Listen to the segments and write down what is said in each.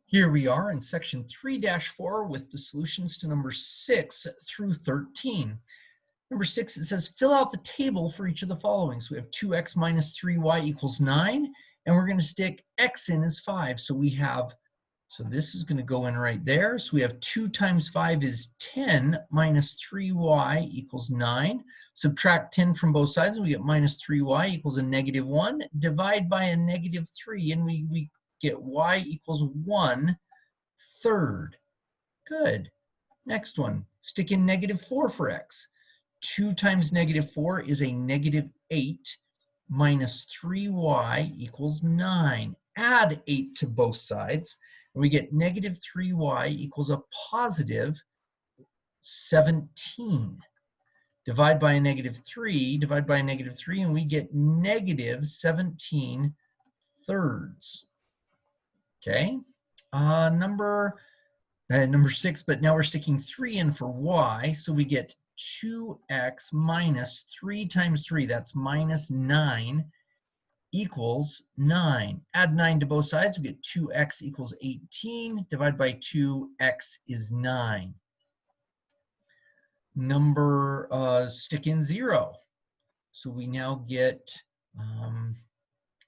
Here we are in section 3-4 with the solutions to number 6 through 13. Number 6, it says fill out the table for each of the following. So we have 2x minus 3y equals 9, and we're going to stick x in as 5. So we have, so this is going to go in right there. So we have 2 times 5 is 10 minus 3y equals 9. Subtract 10 from both sides, and we get minus 3y equals a negative 1. Divide by a negative 3, and we get y equals 1/3. Good. Next one, stick in negative 4 for x. 2 times negative 4 is a negative 8 minus 3y equals 9. Add 8 to both sides, and we get negative 3y equals a positive 17. Divide by a negative 3, divide by a negative 3, and we get negative 17 thirds. Okay, number 6, but now we're sticking 3 in for y, so we get 2x minus 3 times 3, that's minus 9, equals 9. Add 9 to both sides, we get 2x equals 18. Divide by 2, x is 9. Stick in 0. So we now get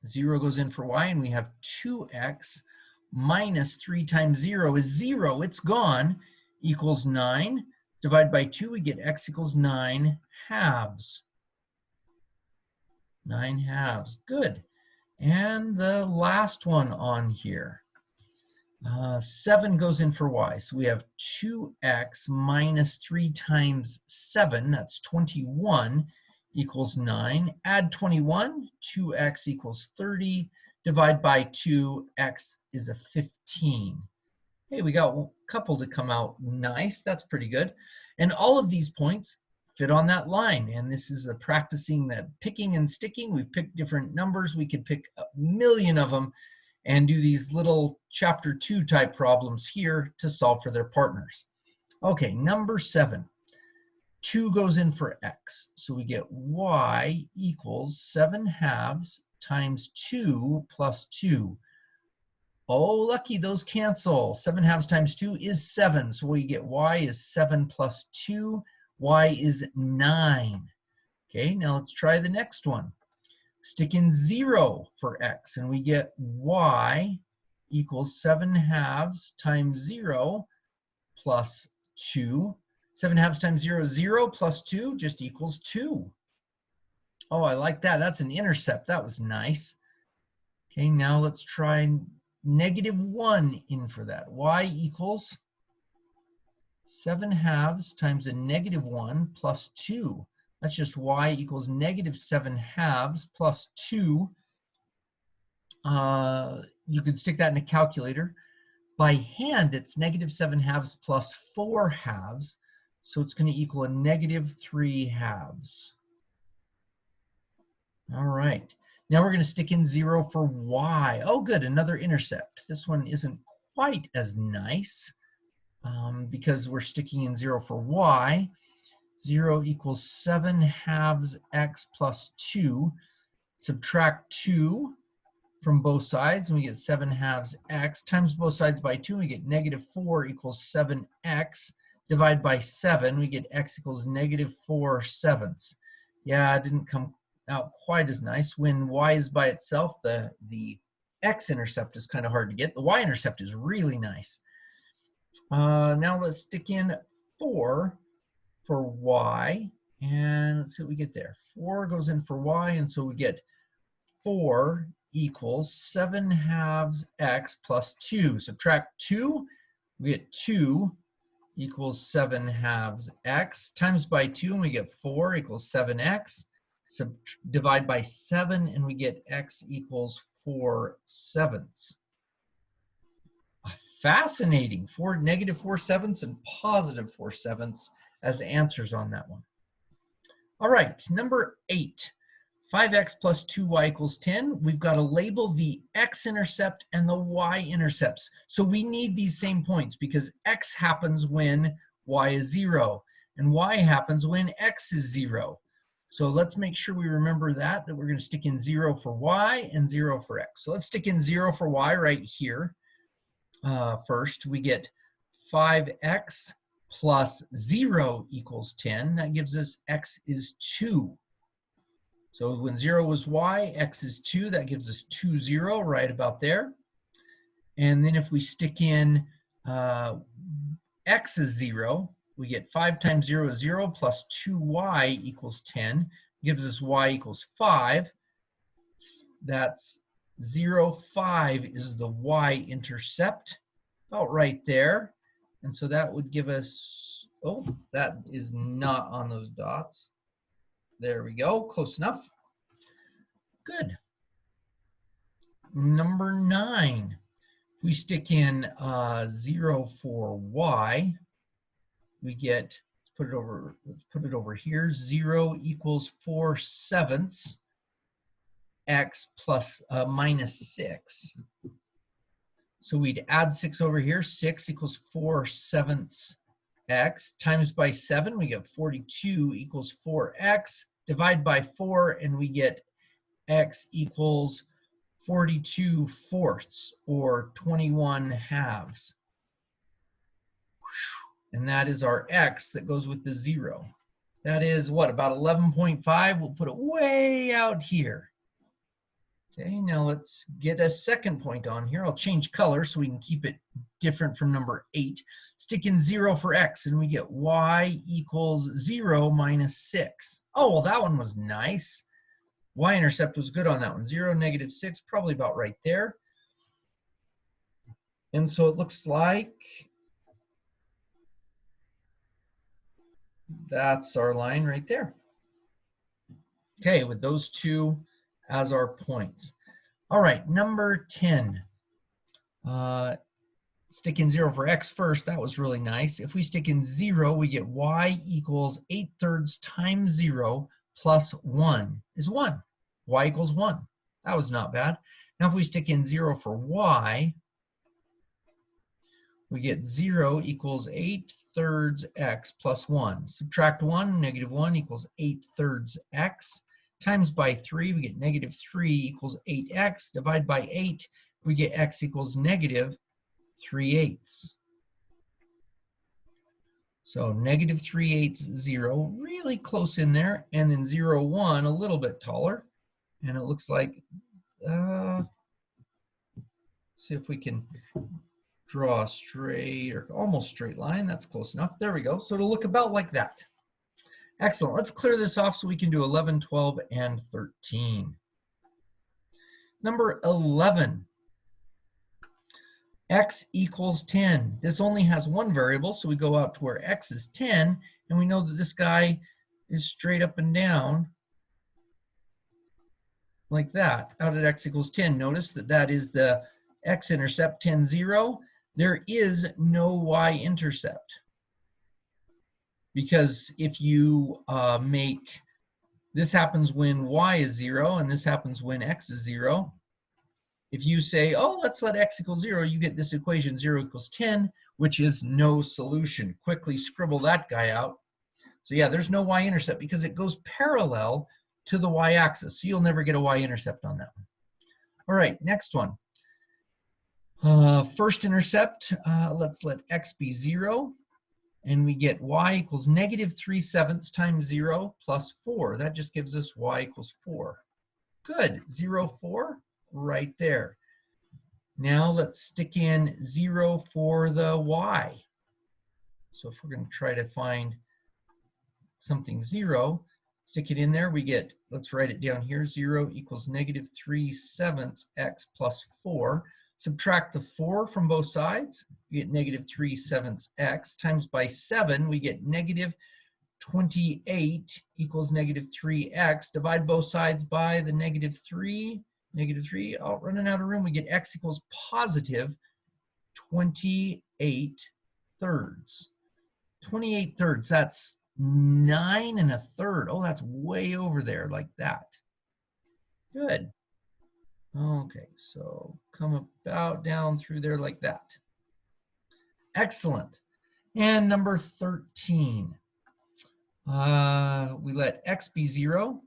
0 goes in for y, and we have 2x minus 3 times 0 is 0. It's gone, equals 9. Divide by 2, we get x equals 9 halves. 9 halves. Good. And the last one on here. 7 goes in for y. So we have 2x minus 3 times 7, that's 21, equals 9. Add 21, 2x equals 30. Divide by 2, x is a 15. Hey, we got a couple to come out nice. That's pretty good. And all of these points fit on that line. And this is practicing the picking and sticking. We've picked different numbers. We could pick a million of them and do these little chapter 2 type problems here to solve for their partners. Okay, number 7. 2 goes in for x. So we get y equals 7 halves times 2 plus 2. Oh, lucky, those cancel. 7 halves times 2 is 7. So we get y is 7 plus 2. Y is 9. Okay, now let's try the next one. Stick in 0 for x, and we get y equals 7 halves times 0 plus 2. 7 halves times 0 is 0 plus 2 just equals 2. Oh, I like that. That's an intercept. That was nice. Okay, now let's try negative 1 in for that. Y equals 7 halves times a negative 1 plus 2. That's just y equals negative 7 halves plus 2. You could stick that in a calculator. By hand, it's negative 7 halves plus 4 halves. So it's going to equal a negative 3 halves. All right. Now we're going to stick in 0 for y. Oh, good, another intercept. This one isn't quite as nice because we're sticking in 0 for y. 0 equals 7 halves x plus 2. Subtract 2 from both sides, and we get 7 halves x. Times both sides by 2, and we get negative 4 equals 7x. Divide by 7, we get x equals negative 4/7. Yeah, it didn't come out quite as nice. When y is by itself, the x-intercept is kind of hard to get. The y-intercept is really nice. Now let's stick in 4 for y, and let's see what we get there. 4 goes in for y, and so we get 4 equals 7 halves x plus 2. Subtract 2, we get 2 equals 7 halves x. Times by 2, and we get 4 equals 7x. Divide by 7, and we get x equals 4/7. Fascinating. Negative 4/7 and positive 4/7 as answers on that one. All right, number 8. 5x plus 2y equals 10. We've got to label the x-intercept and the y-intercepts. So we need these same points because x happens when y is 0, and y happens when x is 0. So let's make sure we remember that we're going to stick in 0 for y and 0 for x. So let's stick in 0 for y right here. first. We get 5x plus 0 equals 10. That gives us x is 2. So when 0 was y, x is 2. That gives us 2, 0, right about there. And then if we stick in x is 0, we get 5 times 0 is 0 plus 2y equals 10. Gives us y equals 5. That's 0, 5 is the y-intercept, about right there. And so that would give us, oh, that is not on those dots. There we go, close enough. Good. Number 9. If we stick in 0 for y, we get, let's put it over here, 0 equals 4/7 x plus minus 6. So we'd add 6 over here. 6 equals 4/7 x times by 7. We get 42 equals 4x. Divide by 4 and we get x equals 42/4 or 21/2. And that is our x that goes with the 0. That is what, about 11.5? We'll put it way out here. Okay, now let's get a second point on here. I'll change color so we can keep it different from number 8. Stick in 0 for x and we get y equals 0 minus 6. Oh, well, that one was nice. Y-intercept was good on that one. 0, -6, probably about right there. And so it looks like that's our line right there. Okay, with those two as our points. All right, number 10. Stick in 0 for x first. That was really nice. If we stick in 0, we get y equals 8/3 times 0 plus 1 is 1. Y equals 1. That was not bad. Now if we stick in 0 for y, we get 0 equals 8/3 x plus 1. Subtract 1, -1 equals 8/3 x. Times by 3, we get -3 equals 8x. Divide by 8, we get x equals -3/8. So -3/8, 0, really close in there. And then 0, 1, a little bit taller. And it looks like, let's see if we can draw a straight or almost straight line. That's close enough. There we go. So it'll look about like that. Excellent. Let's clear this off so we can do 11, 12, and 13. Number 11. X equals 10. This only has one variable, so we go out to where x is 10, and we know that this guy is straight up and down like that, out at x equals 10. Notice that that is the x-intercept, 10, 0. There is no y-intercept. Because if you this happens when y is 0, and this happens when x is 0. If you say, oh, let's let x equal 0, you get this equation 0 equals 10, which is no solution. Quickly scribble that guy out. So yeah, there's no y-intercept because it goes parallel to the y-axis. So you'll never get a y-intercept on that one. All right, next one. First intercept, let's let x be 0. And we get y equals -3/7 times 0 plus 4. That just gives us y equals 4. Good, 0, 4, right there. Now let's stick in 0 for the y. So if we're going to try to find something 0, stick it in there. We get, let's write it down here, 0 equals -3/7 x plus 4. Subtract the 4 from both sides, we get -3/7 x. Times by 7, we get -28 equals -3x. Divide both sides by the -3, oh, running out of room, we get x equals +28/3. 28/3, that's 9 1/3. Oh, that's way over there like that. Good. Okay, so come about down through there like that. Excellent. And number 13. We let x be 0,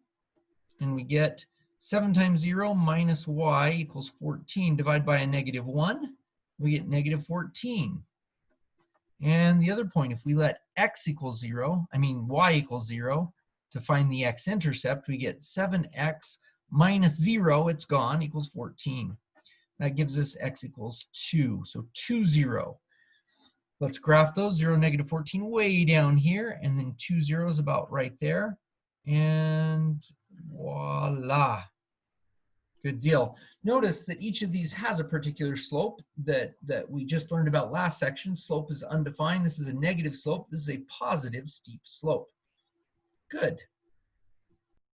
and we get 7 times 0 minus y equals 14. Divide by a -1. we get negative 14. And the other point, if we let y equals 0, to find the x-intercept, we get 7x minus 0, it's gone, equals 14. That gives us x equals 2, so 2, 0. Let's graph those, 0, negative 14 way down here, and then 2 zeros about right there. And voila. Good deal. Notice that each of these has a particular slope that we just learned about last section. Slope is undefined. This is a negative slope. This is a positive steep slope. Good.